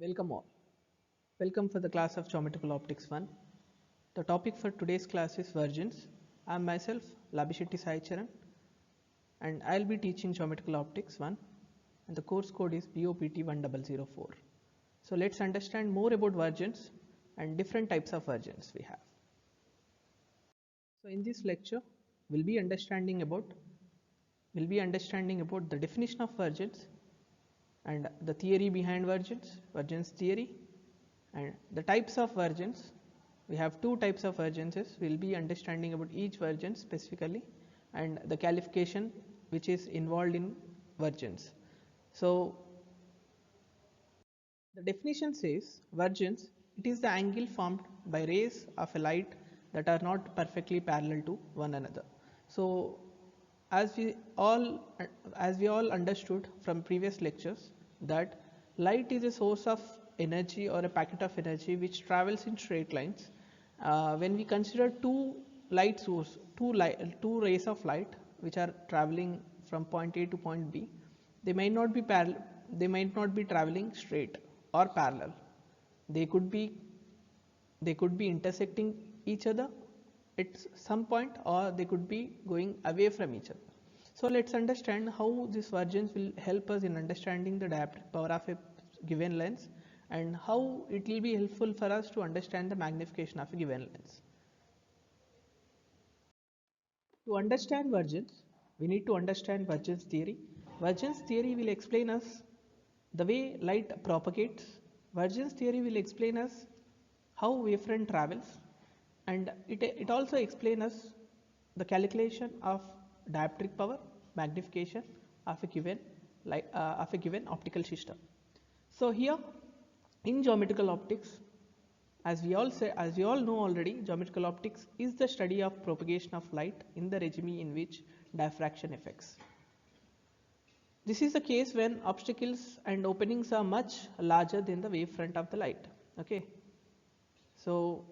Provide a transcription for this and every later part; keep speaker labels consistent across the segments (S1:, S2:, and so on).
S1: Welcome all. Welcome for the class of Geometrical Optics 1. The topic for today's class is vergence. I am myself Labishetty Sai Charan and I will be teaching Geometrical Optics 1 and the course code is BOPT 1004. So let's understand more about vergence and different types of vergence we have. So in this lecture we'll be understanding about the definition of vergence and the theory behind vergence theory, and the types of vergence. We have two types of vergences. We will be understanding about each vergence specifically and the qualification which is involved in vergence. So the definition says vergence, it is the angle formed by rays of a light that are not perfectly parallel to one another. So as we all understood from previous lectures that light is a source of energy or a packet of energy which travels in straight lines. When we consider two rays of light which are traveling from point A to point B, they might not be traveling straight or parallel. They could be intersecting each other at some point, or they could be going away from each other. So let's understand how this vergence will help us in understanding the dioptric power of a given lens and how it will be helpful for us to understand the magnification of a given lens. To understand vergence, we need to understand vergence theory. Vergence theory will explain us the way light propagates. Vergence theory will explain us how wavefront travels, and it also explains us the calculation of dioptric power, magnification of a given optical system. So here in geometrical optics, as we all know already, geometrical optics is the study of propagation of light in the regime in which diffraction affects. This is the case when obstacles and openings are much larger than the wavefront of the light. Okay. So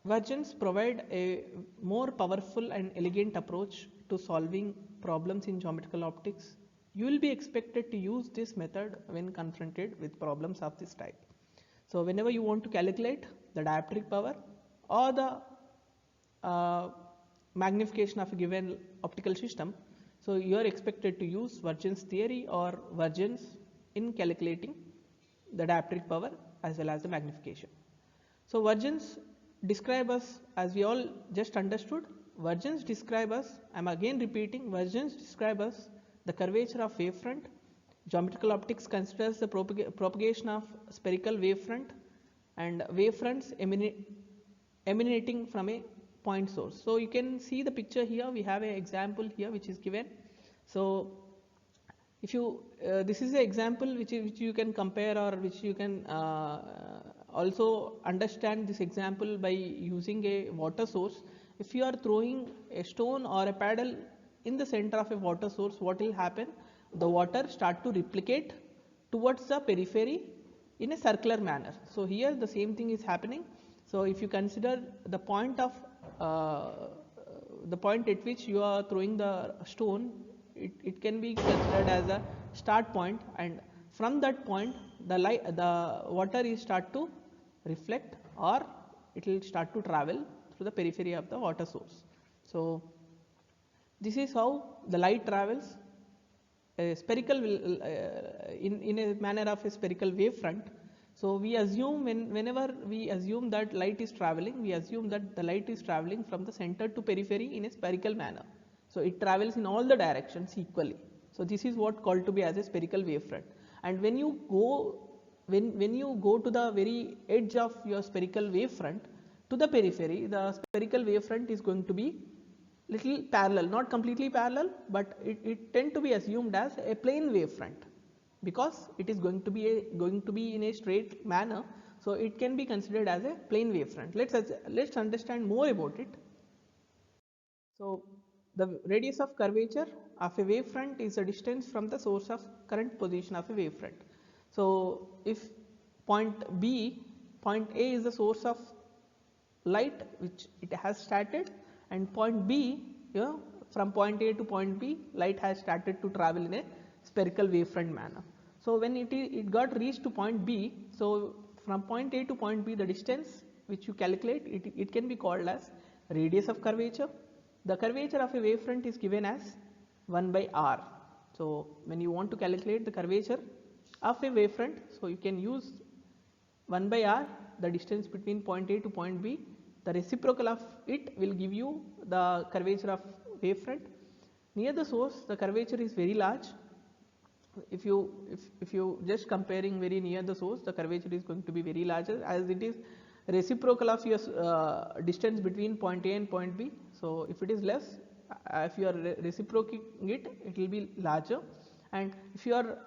S1: vergence provide a more powerful and elegant approach to solving problems in geometrical optics. You will be expected to use this method when confronted with problems of this type. So whenever you want to calculate the dioptric power or the magnification of a given optical system, so you are expected to use vergence theory or vergence in calculating the dioptric power as well as the magnification. So vergence describe us, as we all just understood, vergence describe us, I am again repeating, vergence describe us the curvature of wavefront. Geometrical optics considers the propagation of spherical wavefront and wavefronts emanating from a point source. So you can see the picture here, we have an example here which is given. So if you this is an example which you can compare, or which you can also understand this example by using a water source. If you are throwing a stone or a paddle in the center of a water source, what will happen? The water start to replicate towards the periphery in a circular manner. So here the same thing is happening. So if you consider the point at which you are throwing the stone, it can be considered as a start point, and from that point the water is start to reflect, or it will start to travel through the periphery of the water source. So this is how the light travels a spherical in a manner of a spherical wavefront. So we assume whenever we assume that light is traveling, we assume that the light is traveling from the center to periphery in a spherical manner. So it travels in all the directions equally. So this is what called to be as a spherical wavefront. And when you go to the very edge of your spherical wavefront to the periphery, the spherical wavefront is going to be little parallel, not completely parallel, but it tend to be assumed as a plane wavefront, because it is going to be in a straight manner. So it can be considered as a plane wavefront. Let's understand more about it. So the radius of curvature of a wavefront is the distance from the source of current position of a wavefront. So if point A is the source of light which it has started, and point B, from point A to point B, light has started to travel in a spherical wavefront manner. So when it got reached to point B, so from point A to point B, the distance which you calculate, it can be called as radius of curvature. The curvature of a wavefront is given as 1 by r. So when you want to calculate the curvature of a wavefront, so you can use 1 by r, the distance between point A to point B. The reciprocal of it will give you the curvature of wavefront. Near the source, the curvature is very large. If you just comparing very near the source, the curvature is going to be very larger, as it is reciprocal of your distance between point A and point B. So if it is less, if you are reciprocating it, it will be larger. And if you are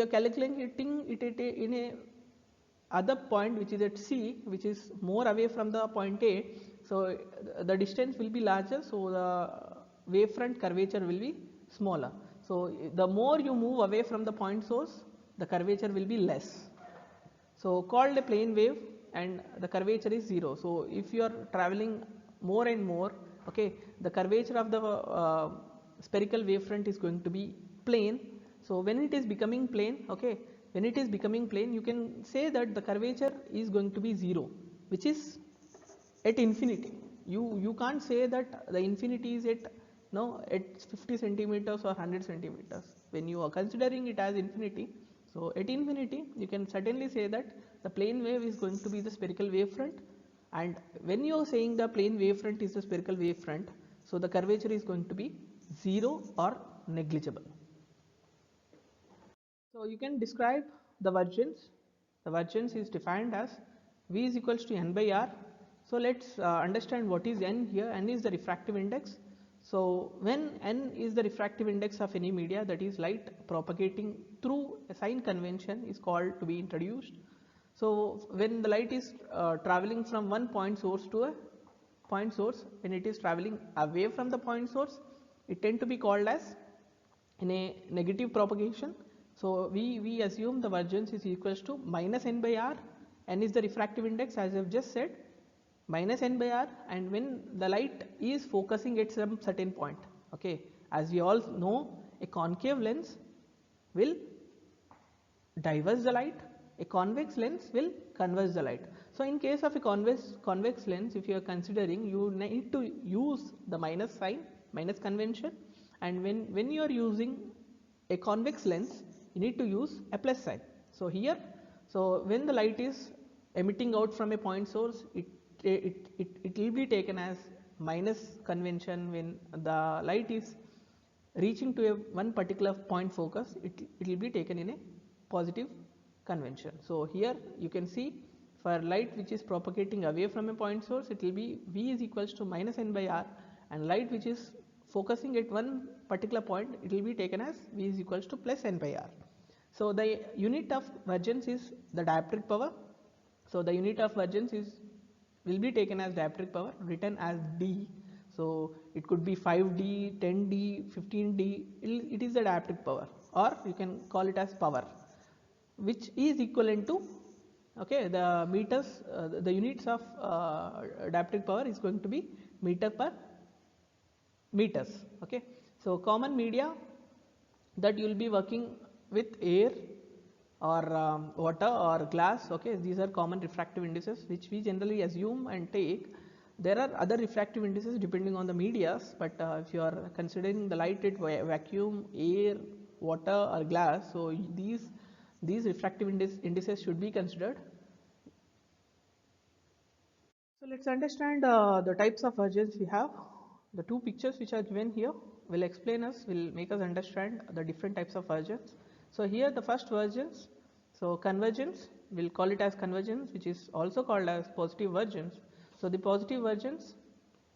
S1: calculating it in a other point which is at C, which is more away from the point A, so the distance will be larger, so the wavefront curvature will be smaller. So the more you move away from the point source, the curvature will be less. So called a plane wave, and the curvature is 0. So if you are traveling more and more, okay, the curvature of the spherical wavefront is going to be plane. So when it is becoming plane, okay, when it is becoming plane, you can say that the curvature is going to be 0, which is at infinity. You can't say that the infinity is at 50 centimeters or 100 centimeters. When you are considering it as infinity, so at infinity you can certainly say that the plane wave is going to be the spherical wavefront, and when you are saying the plane wavefront is the spherical wavefront, so the curvature is going to be 0 or negligible. So you can describe the divergence. The divergence is defined as V is equals to n by r. So let's understand what is n here. N is the refractive index. So when n is the refractive index of any media, that is light propagating through a sign convention is called to be introduced. So when the light is traveling from one point source to a point source, when it is traveling away from the point source, it tend to be called as in a negative propagation. So we assume the divergence is equals to minus n by r. N is the refractive index, as I have just said, minus n by r, and when the light is focusing at some certain point, okay, as we all know, a concave lens will diverge the light, a convex lens will converge the light. So in case of a convex lens, if you are considering, you need to use the minus sign, minus convention, and when you are using a convex lens, you need to use a plus sign. So here, so when the light is emitting out from a point source, it will be taken as minus convention. When the light is reaching to one particular point focus, it will be taken in a positive convention. So here you can see, for light which is propagating away from a point source, it will be V is equals to minus n by r, and light which is focusing at one particular point, it will be taken as V is equals to plus n by r. So the unit of divergence is the dioptric power. So the unit of divergence will be taken as dioptric power, written as D. So it could be 5D, 10D, 15D, it is the dioptric power, or you can call it as power, which is equivalent to, okay, the meters, the units of dioptric power is going to be meter per meters. Okay, so common media that you will be working with air or water or glass, okay, these are common refractive indices which we generally assume and take. There are other refractive indices depending on the medias, but if you are considering the light at vacuum, air, water or glass, so these refractive indices should be considered. So let's understand the types of divergence we have. The two pictures which are given here will make us understand the different types of divergence. So here the first divergence, so convergence, we'll call it as convergence, which is also called as positive divergence. So the positive divergence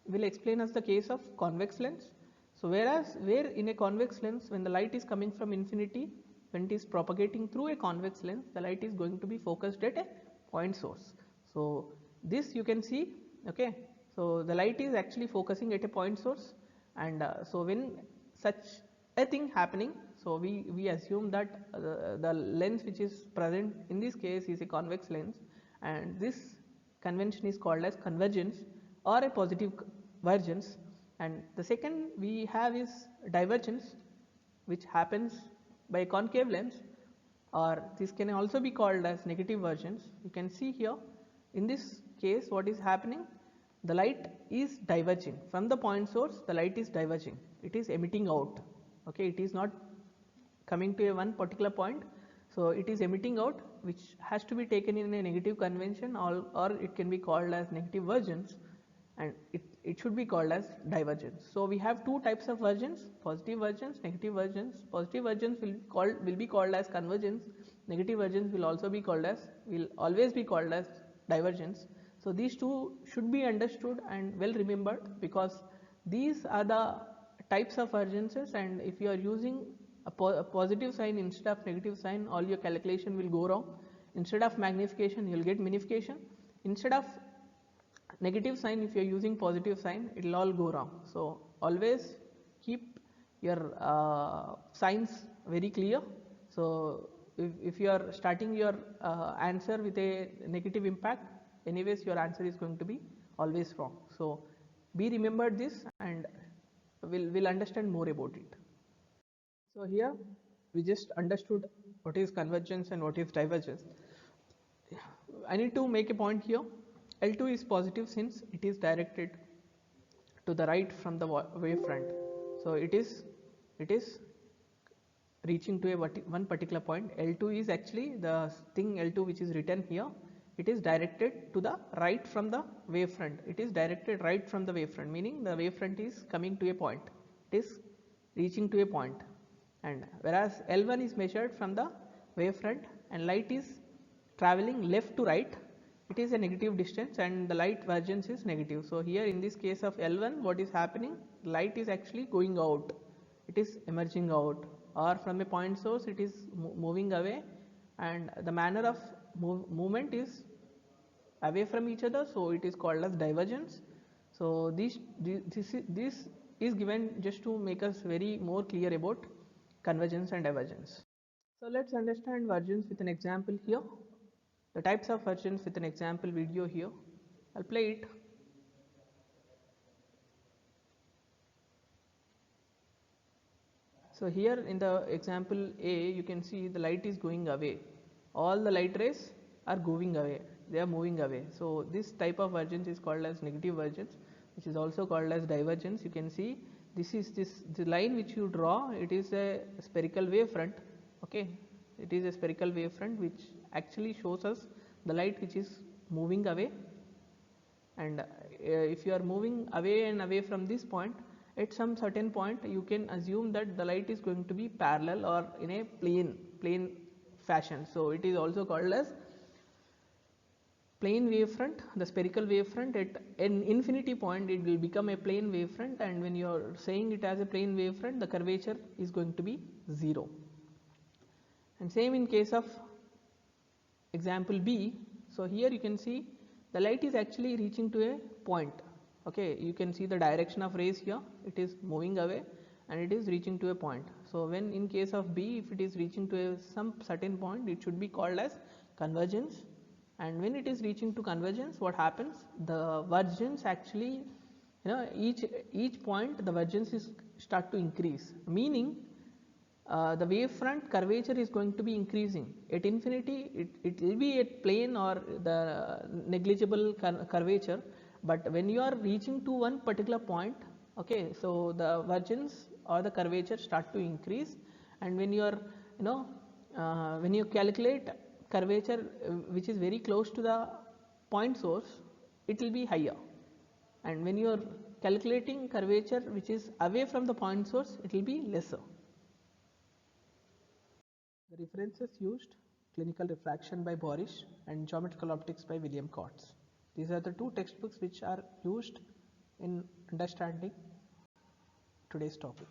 S1: will explain us the case of convex lens. So where in a convex lens, when the light is coming from infinity, when it is propagating through a convex lens, the light is going to be focused at a point source. So this you can see, okay, so the light is actually focusing at a point source, and so when such a thing happening, so we assume that the lens which is present in this case is a convex lens, and this convention is called as convergence or a positive divergence. And the second we have is divergence, which happens by a concave lens. or this can also be called as negative vergence. You can see here in this case what is happening, the light is diverging from the point source, the light is diverging, it is emitting out, okay, it is not coming to a one particular point. So it is emitting out, which has to be taken in a negative convention, or it can be called as negative vergence, and it should be called as divergence. So we have two types of vergence, positive vergence, negative vergence. Positive vergence will be called as convergence, negative vergence will always be called as divergence. So these two should be understood and well remembered, because these are the types of vergences, and if you are using a positive sign instead of negative sign, all your calculation will go wrong. Instead of magnification, you will get minification. Instead of negative sign, if you are using positive sign, it will all go wrong. So always keep your signs very clear. So if you are starting your answer with a negative impact, anyways your answer is going to be always wrong. So be remembered this, and we'll understand more about it. So here we just understood what is convergence and what is divergence. I need to make a point here. L2 is positive since it is directed to the right from the wavefront. So it is reaching to a one particular point. L2 is actually the thing L2 which is written here. It is directed to the right from the wavefront. It is directed right from the wavefront, meaning the wavefront is coming to a point. It is reaching to a point. And whereas L1 is measured from the wavefront and light is traveling left to right, it is a negative distance and the light vergence is negative. So here in this case of L1, what is happening? Light is actually going out, it is emerging out, or from a point source it is moving away, and the manner of movement is away from each other, so it is called as divergence. So this is given just to make us very more clear about convergence and divergence. So let's understand vergence with an example here. The types of vergence with an example video here. I'll play it. So here in the example A, you can see the light is going away. All the light rays are going away. They are moving away. So this type of vergence is called as negative vergence, which is also called as divergence. You can see the line which you draw. It is a spherical wavefront. Okay, it is a spherical wavefront which actually shows us the light which is moving away. And if you are moving away and away from this point, at some certain point you can assume that the light is going to be parallel or in a plane fashion. So it is also called as plane wavefront. The spherical wavefront at an infinity point it will become a plane wavefront, and when you are saying it as a plane wavefront, the curvature is going to be 0. And same in case of example B. So here you can see the light is actually reaching to a point. Okay, you can see the direction of rays here, it is moving away and it is reaching to a point. So when in case of B, if it is reaching to some certain point, it should be called as convergence. And when it is reaching to convergence, what happens? The vergence actually, each point the vergence is start to increase, meaning the wavefront curvature is going to be increasing. At infinity, it will be a plane or the negligible curvature, but when you are reaching to one particular point, okay, so the vergence or the curvature start to increase, and when you are, when you calculate curvature which is very close to the point source, it will be higher, and when you are calculating curvature which is away from the point source, it will be lesser. The references used: Clinical Refraction by Borish and Geometrical Optics by William Cotes. These are the two textbooks which are used in understanding today's topic.